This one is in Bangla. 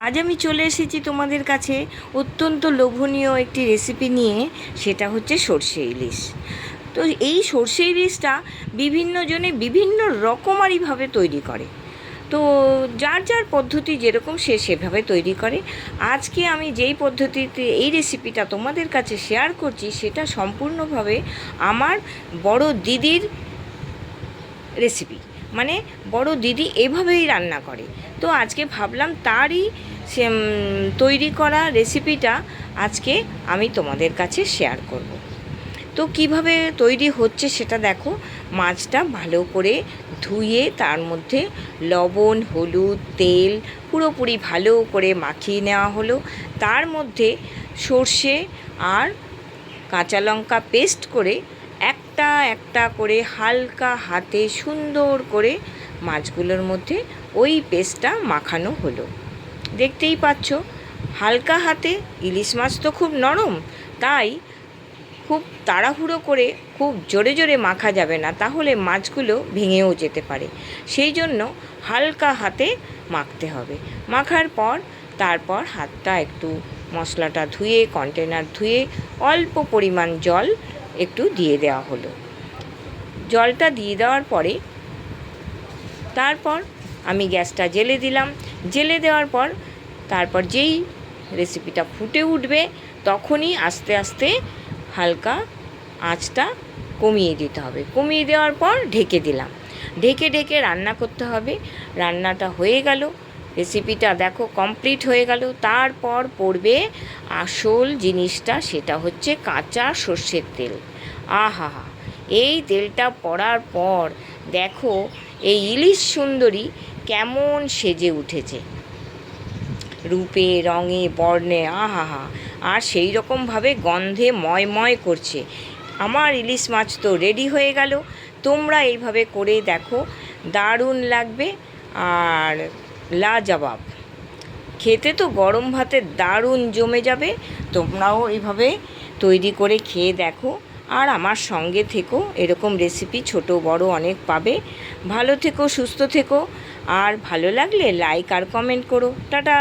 আজ আমি চলে এসেছি তোমাদের কাছে অত্যন্ত লোভনীয় একটি রেসিপি নিয়ে। সেটা হচ্ছে সর্ষে ইলিশ। তো এই সর্ষে ইলিশটা বিভিন্ন জনে বিভিন্ন রকমারিভাবে তৈরি করে। তো যার যার পদ্ধতি যেরকম সে সেভাবে তৈরি করে। আজকে আমি যেই পদ্ধতিতে এই রেসিপিটা তোমাদের কাছে শেয়ার করছি সেটা সম্পূর্ণভাবে আমার বড় দিদির রেসিপি। মানে বড় দিদি এভাবেই রান্না করে। তো আজকে ভাবলাম তারই তৈরি করা রেসিপিটা আজকে আমি তোমাদের কাছে শেয়ার করব। তো কিভাবে তৈরি হচ্ছে সেটা দেখো। মাছটা ভালো করে ধুয়ে তার মধ্যে লবণ, হলুদ, তেল পুরোপুরি ভালো করে মাখিয়ে নেওয়া হলো। তার মধ্যে সর্ষে আর কাঁচা লঙ্কা পেস্ট করে একটা একটা করে হালকা হাতে সুন্দর করে মাছগুলোর মধ্যে ওই পেস্টটা মাখানো হলো। দেখতেই পাচ্ছ হালকা হাতে। ইলিশ মাছ তো খুব নরম, তাই খুব তাড়াহুড়ো করে খুব জোরে জোরে মাখা যাবে না, তাহলে মাছগুলো ভেঙেও যেতে পারে। সেই জন্য হালকা হাতে মাখতে হবে। মাখার পর তারপর হাতটা একটু মশলাটা ধুয়ে কন্টেনার ধুয়ে অল্প পরিমাণ জল একটু দিয়ে দেওয়া হলো। জলটা দিয়ে দেওয়ার পরে তারপর আমি গ্যাসটা জ্বেলে দিলাম। জ্বেলে দেওয়ার পর তারপর যেই রেসিপিটা ফুটে উঠবে তখনই আস্তে আস্তে হালকা আঁচটা কমিয়ে দিতে হবে। কমিয়ে দেওয়ার পর ঢেকে দিলাম। ঢেকে ঢেকে রান্না করতে হবে। রান্নাটা হয়ে গেল, রেসিপিটা দেখো কমপ্লিট হয়ে গেল। তারপর পড়বে আসল জিনিসটা, সেটা হচ্ছে কাঁচা সর্ষের তেল। আহা, এই তেলটা পড়ার পর দেখো এই ইলিশ সুন্দরী কেমন সেজে উঠেছে, রূপে রঙে বর্ণে। আহা, আর সেই রকমভাবে গন্ধে ময় করছে। আমার ইলিশ মাছ তো রেডি হয়ে গেল। তোমরা এইভাবে করে দেখো, দারুণ লাগবে আর লাজবাব। খেতে তো গরম ভাতে দারুণ জমে যাবে। তোমরাও এইভাবে তৈরি করে খেয়ে দেখো আর আমার সঙ্গে থেকো। এরকম রেসিপি ছোট বড় অনেক পাবে। ভালো থেকো, সুস্থ থেকো, আর ভালো লাগলে লাইক আর কমেন্ট করো। টাটা।